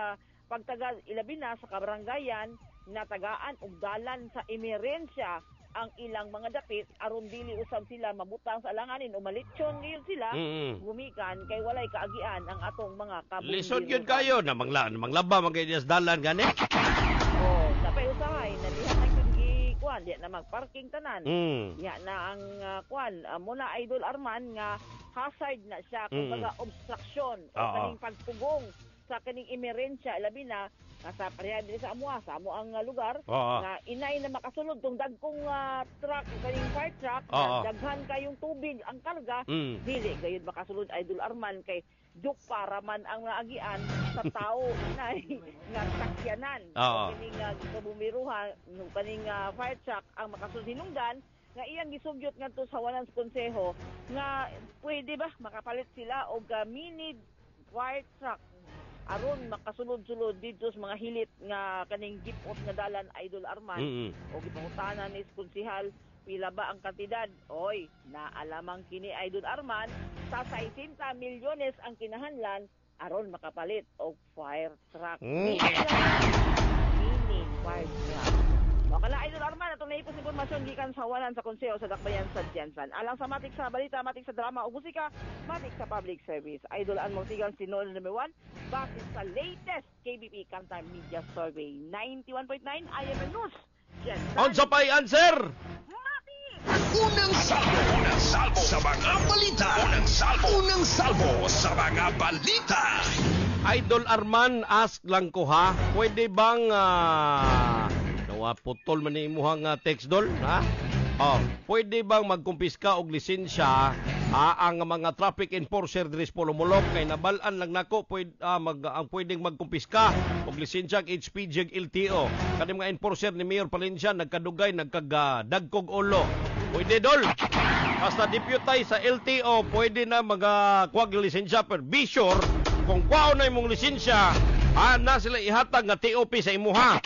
pagtagad ilabi na sa kabarangayan nga tagaan og dalan sa emerensya ang ilang mga dapit aron dili usab sila mabutang sa alanganin o malitsyon ngayon sila gumikan kay walay kaagian ang atong mga kabundir. Lisod yun kayo na manglaba magayas dalan gani. Napay usahay na diha na gyud gikuan diha na magparking tanan. Diha na ang muna Idol Arman nga hazard na siya kumbaga obstruction o kaning pagpugong sa kaning emerensya labi na sa pareha diri sa amo ang lugar nga inay na makasulod tong dagkong truck kaning fire truck daghan kayong tubig ang karga dili gayud makasulod Idol Arman kay duk para man ang naagian sa tao inay nga sakyanan kaning kabumiruha ng kaning fire truck ang makasulod hinungdan nga iyang gisugyot ngadto sa wanan sa konseho nga pwede ba makapalit sila og mini fire truck aron makasulod-sulod dito sa mga hilit nga kaning gipot nga dalan Idol Arman o gipangutanan ni konsehal pila ba ang kantidad oy naalamang kini Idol Arman sa 60 milyones ang kinahanglan aron makapalit og fire truck mini fire truck. Wakala Idol Arman atong naipos impormasyon gikan sa wanan sa konseho sa Dakbayan sa Jensen. Alang sa matik sa balita, matik sa drama o musika, matik sa public service. Idol ang Mortigan Sinol number 1 base sa latest KBP Kantar Media Survey 91.9 IMN News. Jensen. On sa pay answer. Unang salvo sa mga balita. Unang salvo sa mga balita. Idol Arman, ask lang ko ha, pwede bang putol man ni imuhang text dol ha? Pwede bang magkumpiska og lisensya ang mga traffic enforcer diri sa Pulumulok kay nabalaan lang nako ang pwedeng magkumpiska og lisensya ang HPG LTO. Kani mga enforcer ni Mayor Palencia nagkadugay nagkagdagkog ulo. Pwede dol. Basta deputize sa LTO pwede na magkuwag lisensya pero be sure kung kwao na imong lisensya na sila ihatag nga TOP sa imuha.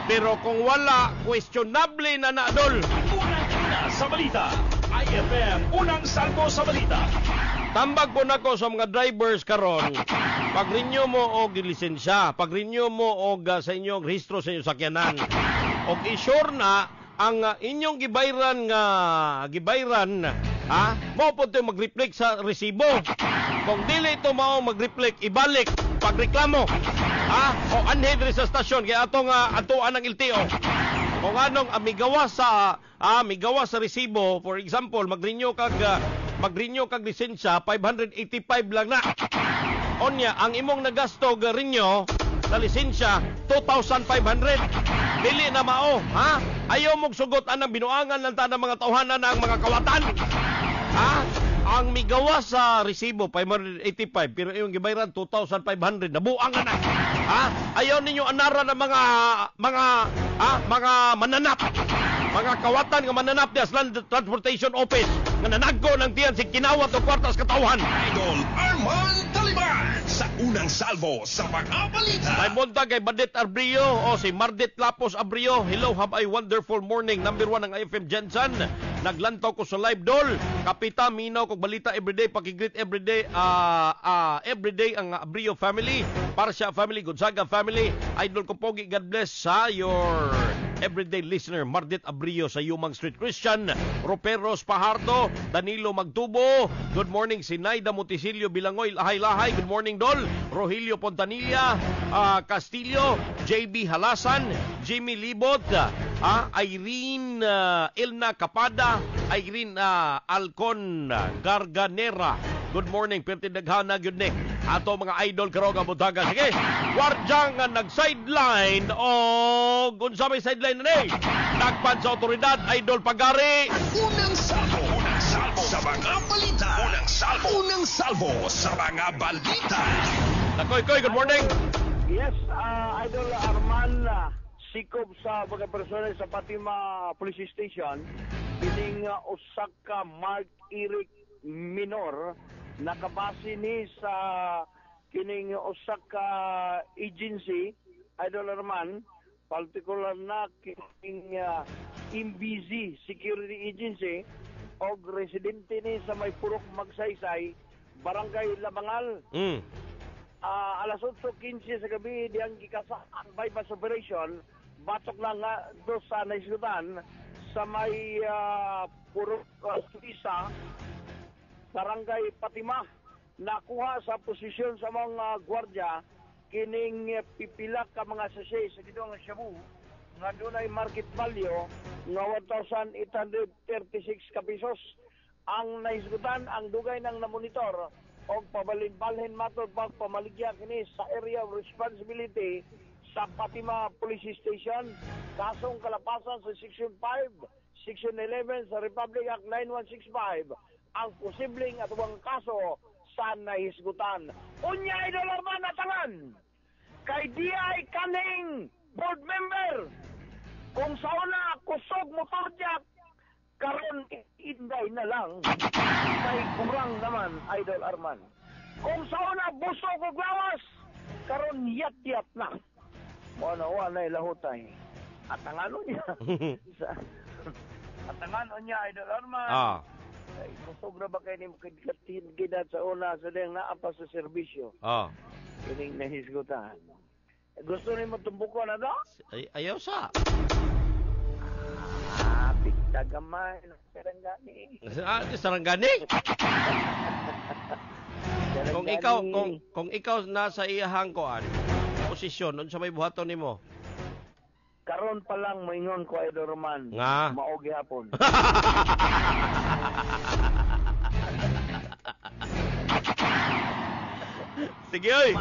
Pero kung wala, questionable na dol. Unang-una sa balita. IFM unang salvo sa balita. Tambag po nako sa mga drivers karon. Pag-renew mo og lisensya, pag-renew mo og sa inyong rehistro sa inyong sakyanan. Og i-sure na ang inyong gibayran mo po ito mag-reflect sa resibo. Kung dili ito mao mag-reflect, ibalik pagreklamo. O anhe diri sa stasyon kaya atoan ng LTO. Kung anong migawas sa resibo, for example, mag-renew kag lisensya 585 lang na. Onya ang imong nagasto renew sa lisensya 2,500. Dili na mao, Ayaw mong sugot anang binuangan lang ta ng mga tawhanan ng mga kawatan. Ang migawas sa resibo 585 pero yung gibayran 2,500 nabuangan na. Ayaw ninyo anara ng mga mananap. Mga kawatan nga mananap di Land Transportation Office nga nanagko ng tiyan si kinawat o kwartas katawhan. Idol Arman Taliban sa unang salvo sa mga balita. May bunta kay Badet Abrio o si Mardet Lapos Abrio. Hello, have a wonderful morning. Number 1 ng IFM Jensen. Naglantaw ko sa live dol. Kapita, minaw kog balita everyday. Pakigreet everyday. Everyday ang Abrio family. Parsha family, Gonzaga family. Idol ko pogi, God bless sa your everyday listener. Mardet Abrio sa Yumang Street Christian. Roperos Pahardo. Danilo Magtubo. Good morning si Naida Motisilio Bilangoy. Lahay-lahay. Good morning dol. Rogelio Pontanilla. Castillo. JB Halasan. Jimmy Libot. Irene Ilna Capada. Irene Alcon Garganera. Good morning, perti daghana gyud ni ato mga idol karon nga butaga. Sige, wardyang nga nag-sideline o unsa may sideline ni? Nagpan sa otoridad, idol Pagari. Unang salvo sa mga balita. Unang salvo sa mga balita. Koy, good morning. Yes, Idol Arman, sikob sa mga personel sa Fatima Police Station, kining Osaka Mark Eric Minor, nakabase ni sa kining Osaka agency, Idol Arman, particular na kining MBZ Security Agency, o residente ni sa may Purok Magsaysay, Barangay Labangal. Alas 8:15 sa gabi diyang gikasa ang bypass operation, batok lang nga do sa naisgutan sa may Purok Suisa, Barangay Fatima. Nakuha sa posisyon sa mga gwardya kining pipila ka mga sachet sa gidong Shabu nga dunay market value nga 1,836 ka pesos. Ang naisgutan ang dugay ng namonitor o pabalin-balhin matod pagpamaligya kini sa area of responsibility sa Fatima Police Station. Kasong kalapasan sa Section 5, Section 11 sa Republic Act 9165 ang posibleng atubang kaso sa nahisgutan. Unya Idol Arman natangan kay DI kaning board member kung sa una kusog motor jack karon inday na lang kay kurang naman Idol Arman. Kung sa una busog og lawas karon yat-yat na. Wala lahutay. At angano niya. At angano niya Idol Arman. Ay, kusog na ba kayo ni gidat sa una sa diyang naapa sa serbisyo? Kining nahisgutan. Gusto ni mo tumbuko na do? Ayaw sa. Pigta gamay ng Sarangani. Sarangani? Kung ikaw nasa iyahang koan, posisyon, unsa may buhaton nimo? Karon pa lang moingon ko Idol Roman. Nga. Maogi hapon. Sige oy.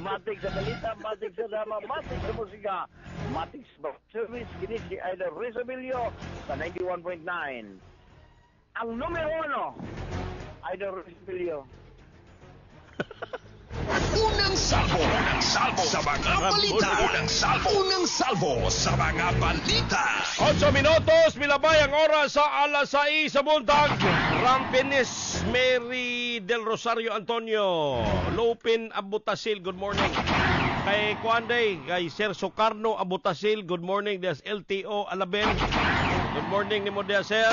Matik sa balita, matik sa drama, matik sa musika, matik sa service, kini si Idol Rizabilio sa 91.9. Ang numero 1 Idol Rosilio. Unang salvo sa mga balita. Unang salvo sa mga balita. 8 minutos, milabay ang oras sa alas 6 sa buntag. Rampinis Mary Del Rosario Antonio, Lupin Abutasil, good morning. Kay Kuanday, kay Sir Socarno Abutasil, good morning. Des LTO Alaben, good morning ni mo dia sir.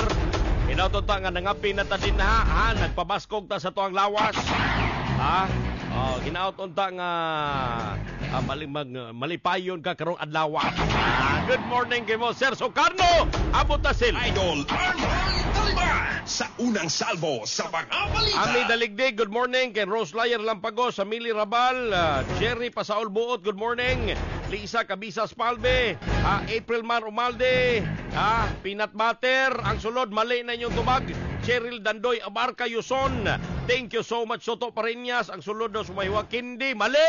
Inautot ta nga nangapi na ta din ha, nagpabaskog ta sa tuang lawas. Ha? Ginaot unta nga malipayon ka karong adlaw. Good morning kay mo Sir Socarno Abutasil. Idol Arman Taliban sa unang salvo sa mga balita. Ami Daligdig, good morning kay Rose Layer Lampagos, Amili Rabal, Jerry Pasaol Buot, good morning. Lisa Cabisas Palbe, April Mar Umalde, Peanut Butter, ang sulod mali na inyong tubag. Cheryl Dandoy Abarca Yuson, thank you so much. Soto Parinyas, ang sulod daw sumaywa Kindi, mali!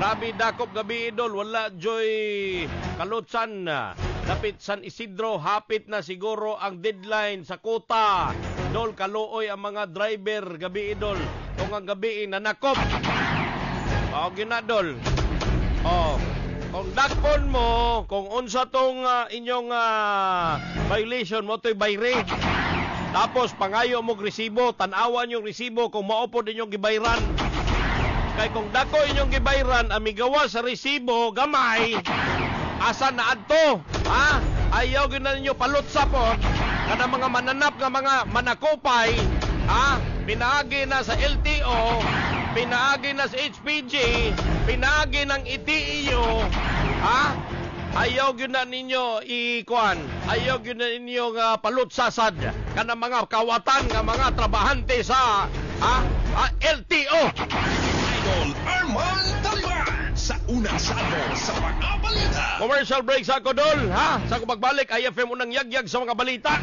Grabe dakop gabi idol, wala joy kalutsan. Dapit San Isidro, hapit na siguro ang deadline sa kuta. Dol kaluoy ang mga driver gabi idol. Kung ang gabi nanakop. Ginadol. Kung dakpon mo, kung unsa tong inyong violation mo to'y bayre. Tapos pangayo mo resibo, tanawan yung resibo kung maupod inyong gibayran. Kay kung dako inyong gibayran, amigawa sa resibo, gamay, asa na adto? Ayaw gina ninyo palutsa po. Kada mga mananap nga mga manakopay, pinaagi na sa LTO, pinaagi na sa HPG, pinaagi ng ITEO, ayaw gyud na ninyo ikuan, ayaw gyud na ninyo nga palutsasad kana mga kawatan nga mga trabahante sa LTO. Idol Arman Taliban sa unang salvo sa mga balita. Commercial break sa Kodol, sa pagbalik IFM unang yagyag sa mga balita.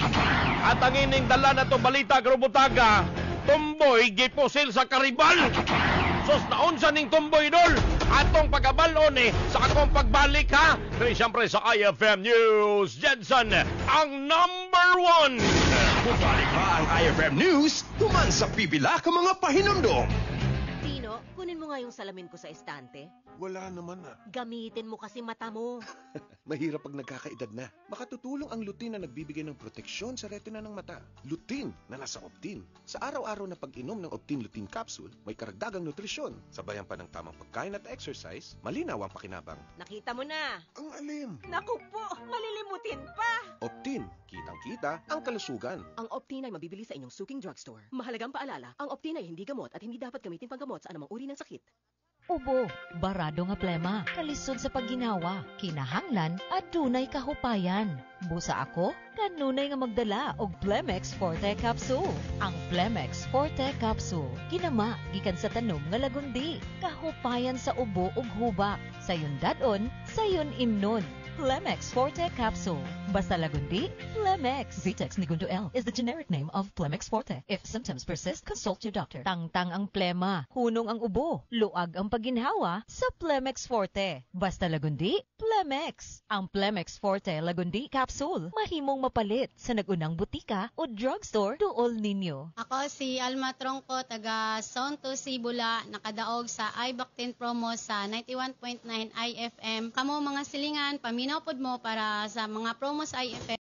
At ang ining dala na itong balita karubutaga, tumboy giposil sa Karibal. Sos naunsa ning tumboy dol. Atong pagkabalon sa akong pagbalik Pero siyempre sa IFM News, Jensen, ang number 1. Bumalik pa ang IFM News, tuman sa pipila ka mga pahinundong. Tino, kunin mo nga yung salamin ko sa estante. Wala naman Gamitin mo kasi mata mo. Mahirap pag nagkakaedad na. Makatutulong ang lutein na nagbibigay ng proteksyon sa retina ng mata. Lutein na nasa Optin. Sa araw-araw na pag-inom ng Optin Lutein Capsule, may karagdagang nutrisyon. Sabayan pa ng tamang pagkain at exercise, malinaw ang pakinabang. Nakita mo na. Ang alim. Naku po, malilimutin pa. Optin, kitang-kita ang kalusugan. Ang Optin ay mabibili sa inyong suking drugstore. Mahalagang paalala, ang Optin ay hindi gamot at hindi dapat gamitin panggamot sa anumang uri ng sakit. Ubo, barado nga plema, kalisod sa pagginawa, kinahanglan at dunay kahupayan. Busa ako, kanunay nga magdala og Plemex Forte Capsule. Ang Plemex Forte Capsule, ginama gikan sa tanom nga lagundi, kahupayan sa ubo ug hubak. Sayon dadon, sayon imnon. Plemex Forte Capsule. Basta lagundi, Plemex. Vitex Nigundo L is the generic name of Plemex Forte. If symptoms persist, consult your doctor. Tangtang ang plema, hunong ang ubo, luag ang pagginhawa sa Plemex Forte. Basta lagundi, Plemex. Ang Plemex Forte Lagundi Capsule, mahimong mapalit sa nagunang butika o drugstore duol ninyo. Ako si Alma Tronco, taga Sonto Sibula, nakadaog sa iBactin promo sa 91.9 IFM. Kamo mga silingan, paminaw pod mo para sa mga promo sa IFM.